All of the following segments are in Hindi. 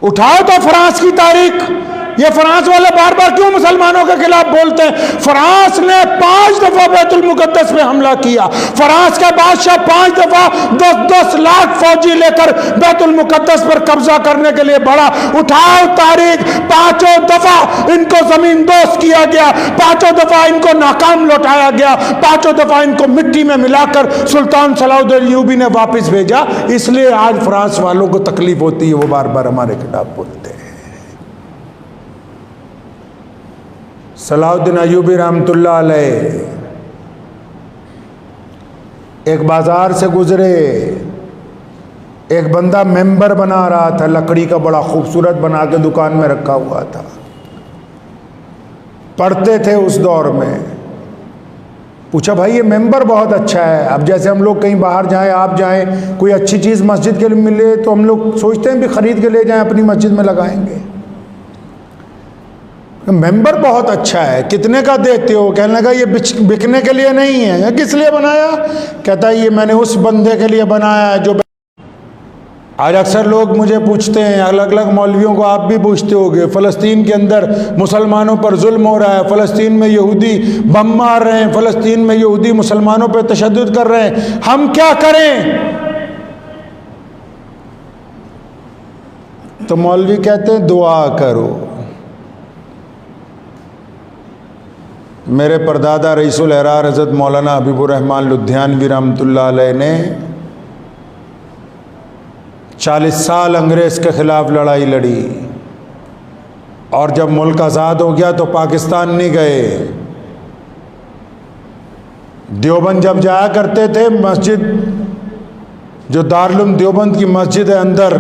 उठाओ तो फ्रांस की तारीख। ये फ्रांस वाले बार बार क्यों मुसलमानों के खिलाफ बोलते हैं? फ्रांस ने 5 दफा बैतुल मुकद्दस पे हमला किया। फ्रांस का बादशाह 5 दफा 10-10 लाख फौजी लेकर बैतुल मुकद्दस पर कब्जा करने के लिए बढ़ा। उठाओ तारीख, 5 दफा इनको जमीन दोस्त किया गया, 5 दफा इनको नाकाम लौटाया गया, 5 दफा इनको मिट्टी में मिलाकर सुल्तान सलाउद्दीन अय्यूबी ने वापस भेजा। इसलिए आज फ्रांस वालों को तकलीफ होती है, वो बार बार हमारे खिलाफ बोलते हैं। सलाउद्दीन अय्यूबी रहमतुल्लाह अलैह एक बाजार से गुजरे, एक बंदा मेंबर बना रहा था, लकड़ी का बड़ा खूबसूरत बना के दुकान में रखा हुआ था। पढ़ते थे उस दौर में। पूछा भाई ये मेंबर बहुत अच्छा है। अब जैसे हम लोग कहीं बाहर जाएं, आप जाएं, कोई अच्छी चीज़ मस्जिद के लिए मिले तो हम लोग सोचते हैं भी खरीद के ले जाएं, अपनी मस्जिद में लगाएंगे। मेंबर बहुत अच्छा है, कितने का देते हो? कहने लगा ये बिकने के लिए नहीं है। किस लिए बनाया? कहता है ये मैंने उस बंदे के लिए बनाया है जो। आज अक्सर लोग मुझे पूछते हैं, अलग अलग मौलवियों को आप भी पूछते होंगे, फ़लस्तीन के अंदर मुसलमानों पर जुल्म हो रहा है, फ़लस्तीन में यहूदी बम मार रहे हैं, फ़लस्तीन में यहूदी मुसलमानों पर तशद्दुद कर रहे हैं, हम क्या करें? तो मौलवी कहते हैं दुआ करो। मेरे परदादा रईसुल अहरार हज़रत मौलाना हबीबुर रहमान लुधियानवी रहमतुल्लाह अलैह ने 40 साल अंग्रेज़ के ख़िलाफ़ लड़ाई लड़ी, और जब मुल्क आज़ाद हो गया तो पाकिस्तान नहीं गए। देवबंद जब जाया करते थे, मस्जिद जो दारुल देवबंद की मस्जिद है अंदर,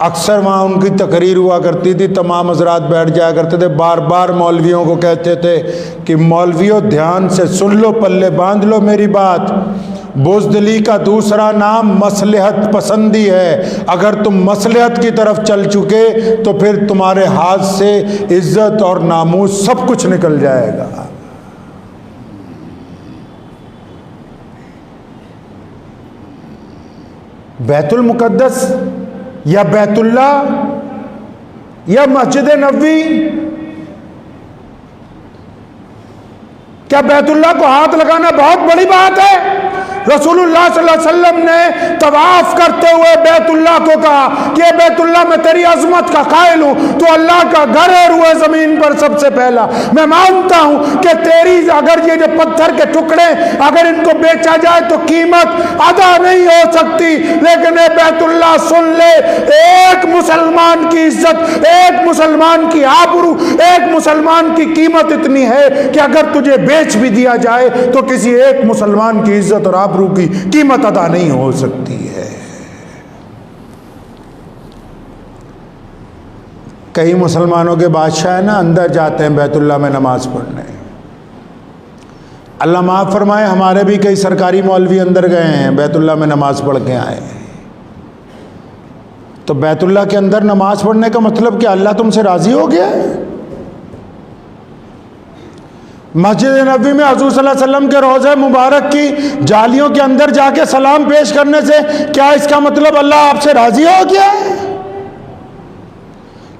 अक्सर वहाँ उनकी तकरीर हुआ करती थी, तमाम हज़रात बैठ जाया करते थे। बार बार मौलवियों को कहते थे कि मौलवियों ध्यान से सुन लो, पल्ले बांध लो मेरी बात। बुज़दिली का दूसरा नाम मसलहत पसंदी है। अगर तुम मसलहत की तरफ चल चुके तो फिर तुम्हारे हाथ से इज्जत और नामूस सब कुछ निकल जाएगा। बैतुल मुकद्दस या बैतुल्ला या मस्जिद नबवी, क्या बैतुल्ला को हाथ लगाना बहुत बड़ी बात है? रसूलुल्लाह सल्लल्लाहु अलैहि वसल्लम ने तवाफ करते हुए बैतुल्ला को कहा कि बैतुल्ला मैं तेरी अजमत का कायल हूं, तो अल्लाह का घर है रुए जमीन पर सबसे पहला। मैं मानता हूं कि तेरी अगर ये जो पत्थर के टुकड़े अगर इनको बेचा जाए तो कीमत अदा नहीं हो सकती, लेकिन ये बैतुल्ला सुन ले, एक मुसलमान की इज्जत, एक मुसलमान की आबरू, एक मुसलमान की कीमत इतनी है कि अगर तुझे बेच भी दिया जाए तो किसी एक मुसलमान की इज्जत और आबरू की कीमत अदा नहीं हो सकती है। कई मुसलमानों के बादशाह है ना, अंदर जाते हैं बैतुल्ला में नमाज पढ़ने। अल्लाह माफ़ फरमाए, हमारे भी कई सरकारी मौलवी अंदर गए हैं, बैतुल्ला में नमाज पढ़ के आए। तो बैतुल्ला के अंदर नमाज पढ़ने का मतलब क्या अल्लाह तुमसे राजी हो गया है? मस्जिद नबी में हुज़ूर सल्लल्लाहु अलैहि वसल्लम के रोज़े मुबारक की जालियों के अंदर जाके सलाम पेश करने से क्या इसका मतलब अल्लाह आपसे राजी हो गया है?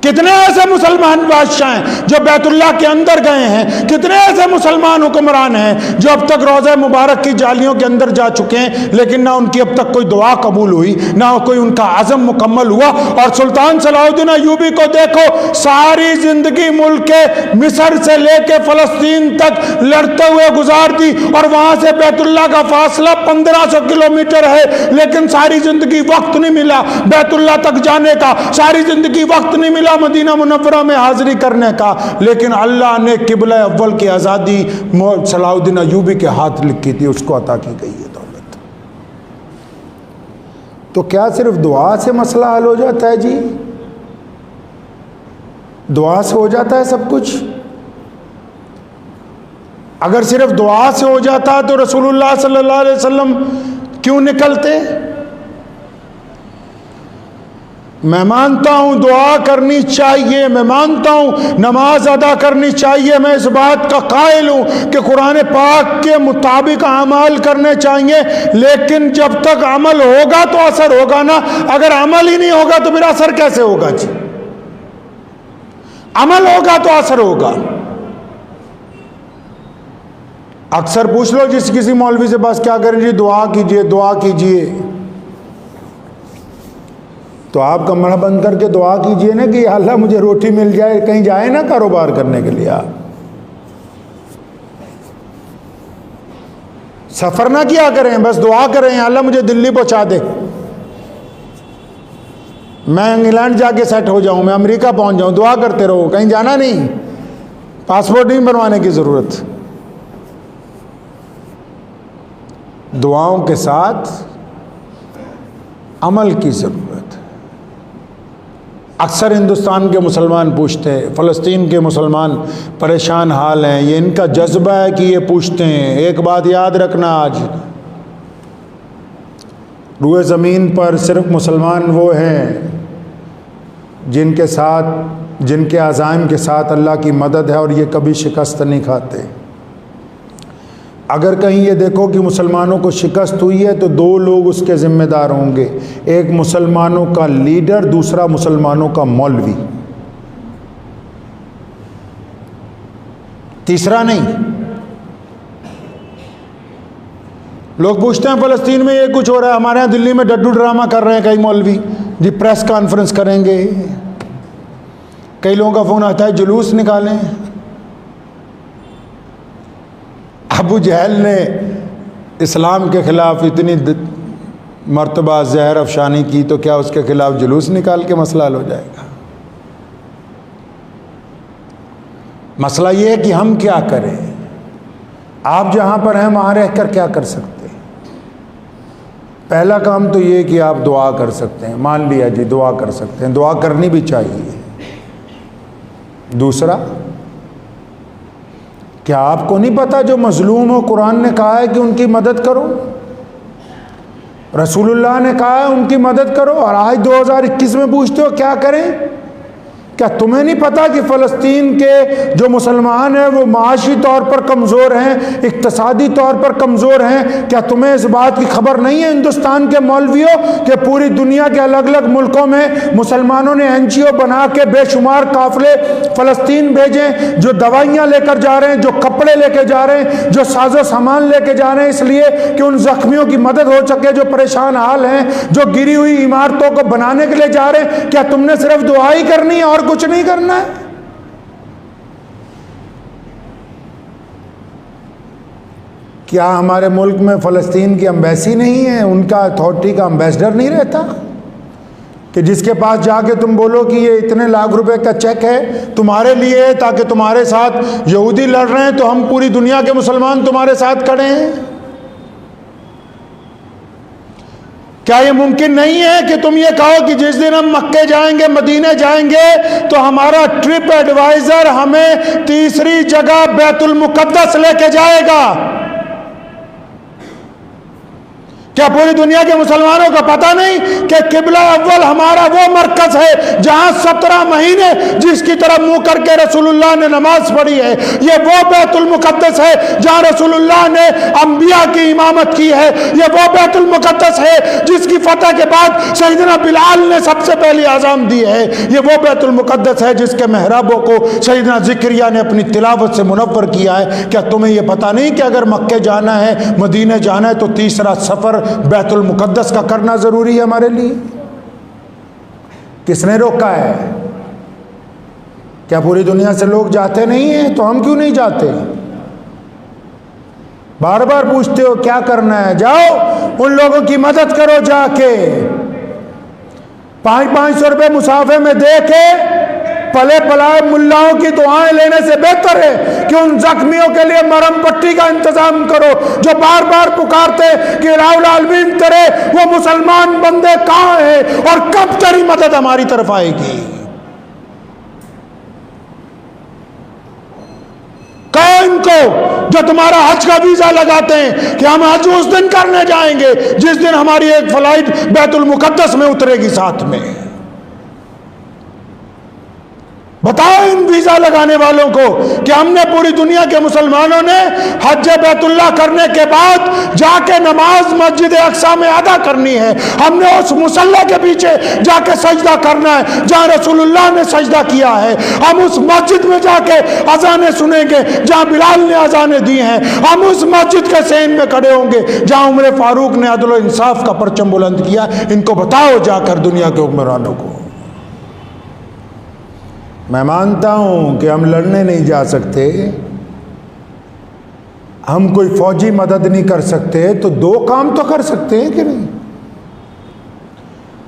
कितने ऐसे मुसलमान बादशाह हैं जो बैतुल्ला के अंदर गए हैं, कितने ऐसे मुसलमान हुक्मरान हैं जो अब तक रोज़े मुबारक की जालियों के अंदर जा चुके हैं, लेकिन ना उनकी अब तक कोई दुआ कबूल हुई, ना कोई उनका आज़म मुकम्मल हुआ। और सुल्तान सलाउद्दीन अय्यूबी को देखो, सारी जिंदगी मुल्क के मिस्र से लेके फ़लस्तीन तक लड़ते हुए गुजार दी, और वहाँ से बैतुल्ला का फासला 1500 किलोमीटर है, लेकिन सारी जिंदगी वक्त नहीं मिला बैतुल्ला तक जाने का, सारी जिंदगी वक्त नहीं मिला मदीना मुनव्वरा में हाजिरी करने का। लेकिन अल्लाह ने किबला अव्वल की आज़ादी सलाउद्दीन अय्यूबी के हाथ लिखी थी, उसको अता की गई है दौलत। तो क्या सिर्फ दुआ से मसला हल हो जाता है जी? दुआ से हो जाता है सब कुछ? अगर सिर्फ दुआ से हो जाता तो रसूलुल्लाह सल्लल्लाहु अलैहि वसल्लम क्यों निकलते? मैं मानता हूं दुआ करनी चाहिए, मैं मानता हूं नमाज अदा करनी चाहिए, मैं इस बात का कायल हूं कि कुरान पाक के मुताबिक अमाल करने चाहिए, लेकिन जब तक अमल होगा तो असर होगा ना। अगर अमल ही नहीं होगा तो फिर असर कैसे होगा जी? अमल होगा तो असर होगा। अक्सर पूछ लो जिस किसी मौलवी से, बस क्या करें जी, दुआ कीजिए दुआ कीजिए। तो आप कमरा बंद करके दुआ कीजिए ना कि अल्लाह मुझे रोटी मिल जाए, कहीं जाए ना कारोबार करने के लिए। आप सफर ना किया करें, बस दुआ करें अल्लाह मुझे दिल्ली पहुंचा दे, मैं इंग्लैंड जाके सेट हो जाऊं, मैं अमेरिका पहुंच जाऊं। दुआ करते रहो, कहीं जाना नहीं, पासपोर्ट नहीं बनवाने की जरूरत। दुआओं के साथ अमल की जरूरत। अक्सर हिंदुस्तान के मुसलमान पूछते हैं, फ़लस्तीन के मुसलमान परेशान हाल हैं, ये इनका जज्बा है कि ये पूछते हैं। एक बात याद रखना, आज रूए ज़मीन पर सिर्फ मुसलमान वो हैं जिनके साथ, जिनके अज़ाइम के साथ अल्लाह की मदद है और ये कभी शिकस्त नहीं खाते। अगर कहीं ये देखो कि मुसलमानों को शिकस्त हुई है तो दो लोग उसके ज़िम्मेदार होंगे, एक मुसलमानों का लीडर, दूसरा मुसलमानों का मौलवी, तीसरा नहीं। लोग पूछते हैं फ़लस्तीन में ये कुछ हो रहा है, हमारे यहाँ दिल्ली में डड्डू ड्रामा कर रहे हैं कई मौलवी जी, प्रेस कॉन्फ्रेंस करेंगे, कई लोगों का फ़ोन आता है जुलूस निकालें। अबू जहल ने इस्लाम के ख़िलाफ़ इतनी मर्तबा जहर अफशानी की, तो क्या उसके ख़िलाफ़ जुलूस निकाल के मसला हल हो जाएगा? मसला ये है कि हम क्या करें। आप जहाँ पर हैं वहाँ रह कर क्या कर सकते हैं? पहला काम तो ये कि आप दुआ कर सकते हैं, मान लिया जी दुआ कर सकते हैं, दुआ करनी भी चाहिए। दूसरा, क्या आपको नहीं पता जो मजलूम हो, कुरान ने कहा है कि उनकी मदद करो, रसूलुल्लाह ने कहा है उनकी मदद करो, और आज 2021 में पूछते हो क्या करें? क्या तुम्हें नहीं पता कि फ़लस्तीन के जो मुसलमान हैं वो माशी तौर पर कमज़ोर हैं, इक़्तिसादी तौर पर कमज़ोर हैं? क्या तुम्हें इस बात की खबर नहीं है हिंदुस्तान के मौलवियों कि पूरी दुनिया के अलग अलग मुल्कों में मुसलमानों ने NGO बना के बेशुमार काफ़िले फ़लस्तीन भेजें, जो दवाइयाँ लेकर जा रहे हैं, जो कपड़े लेके जा रहे हैं, जो साजो सामान लेके जा रहे हैं, इसलिए कि उन ज़ख्मियों की मदद हो सके जो परेशान हाल हैं, जो गिरी हुई इमारतों को बनाने के लिए जा रहे हैं। क्या तुमने सिर्फ दुआ ही करनी है और कुछ नहीं करना है? क्या हमारे मुल्क में फ़लस्तीन की एम्बेसी नहीं है, उनका अथॉरिटी का एम्बेसडर नहीं रहता कि जिसके पास जाके तुम बोलो कि ये इतने लाख रुपए का चेक है तुम्हारे लिए ताकि तुम्हारे साथ यहूदी लड़ रहे हैं तो हम पूरी दुनिया के मुसलमान तुम्हारे साथ खड़े हैं? क्या ये मुमकिन नहीं है कि तुम ये कहो कि जिस दिन हम मक्के जाएंगे, मदीने जाएंगे, तो हमारा ट्रिप एडवाइजर हमें तीसरी जगह बैतुल मुकद्दस लेके जाएगा? क्या पूरी दुनिया के मुसलमानों को पता नहीं कि किबला अव्वल हमारा वो मरकज है जहां 17 महीने जिसकी तरफ मुंह करके रसूलुल्लाह ने नमाज पढ़ी है? ये वो बैतुल मुकद्दस है जहां रसूलुल्लाह ने अंबिया की इमामत की है। ये वो बैतुल मुकद्दस है जिसकी फतह के बाद सैयदना बिलाल ने सबसे पहली आज़ान दी है। ये वो बैतुल मुकद्दस है जिसके मेहराबों को सैयदना ज़िक्रिया ने अपनी तिलावत से मुनव्वर किया है। क्या तुम्हें ये पता नहीं कि अगर मक्के जाना है, मदीने जाना है, तो तीसरा सफ़र बैतुल मुकद्दस का करना जरूरी है हमारे लिए? किसने रोका है? क्या पूरी दुनिया से लोग जाते नहीं हैं? तो हम क्यों नहीं जाते? बार बार पूछते हो क्या करना है, जाओ उन लोगों की मदद करो, जाके 500-500 रुपए मुसाफे में दे के पले पलाए मुल्लाओं की दुआएं लेने से बेहतर है कि उन जख्मियों के लिए मरहम पट्टी का इंतजाम करो जो बार बार पुकारते कि राउल आलमीन तेरे वो मुसलमान बंदे कहां हैं और कब तेरी मदद हमारी तरफ आएगी? कहो इनको जो तुम्हारा हज का वीजा लगाते हैं कि हम हज उस दिन करने जाएंगे जिस दिन हमारी एक फ्लाइट बैतुल मुकद्दस में उतरेगी साथ में। बताओ इन वीजा लगाने वालों को कि हमने पूरी दुनिया के मुसलमानों ने हज बैतुल्लाह करने के बाद जाके नमाज मस्जिद अक्सा में अदा करनी है। हमने उस मुसल्ला के पीछे जाके सजदा करना है जहां रसूलुल्लाह ने सजदा किया है। हम उस मस्जिद में जाके अजानें सुनेंगे जहां बिलाल ने अजानें दी हैं। हम उस मस्जिद के सेन में खड़े होंगे जहां उमर फारूक ने अदल और इंसाफ का परचम बुलंद किया। इनको बताओ जाकर दुनिया के हुक्मरानों को। मैं मानता हूं कि हम लड़ने नहीं जा सकते, हम कोई फौजी मदद नहीं कर सकते, तो दो काम तो कर सकते हैं कि नहीं?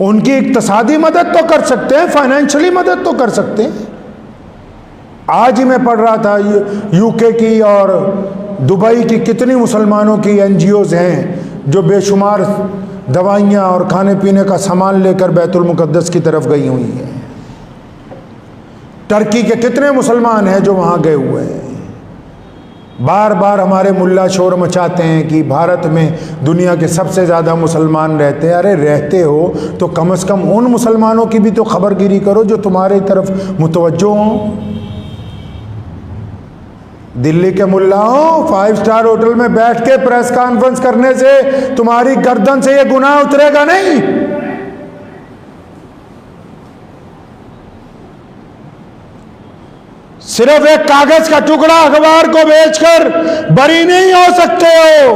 उनकी इक्तिसादी मदद तो कर सकते हैं, फाइनेंशियली मदद तो कर सकते हैं। आज ही मैं पढ़ रहा था यूके की और दुबई की कितनी मुसलमानों की एनजीओज हैं जो बेशुमार दवाइयाँ और खाने पीने का सामान लेकर बैतुल मुकद्दस की तरफ गई हुई हैं। टर्की के कितने मुसलमान हैं जो वहाँ गए हुए हैं। बार बार हमारे मुल्ला शोर मचाते हैं कि भारत में दुनिया के सबसे ज़्यादा मुसलमान रहते हैं। अरे रहते हो तो कम से कम उन मुसलमानों की भी तो खबरगिरी करो जो तुम्हारे तरफ मुतवज्जो हों। दिल्ली के मुल्लाओं, 5 स्टार होटल में बैठ के प्रेस कॉन्फ्रेंस करने से तुम्हारी गर्दन से ये गुनाह उतरेगा नहीं। सिर्फ एक कागज का टुकड़ा अखबार को बेचकर बरी नहीं हो सकते हो।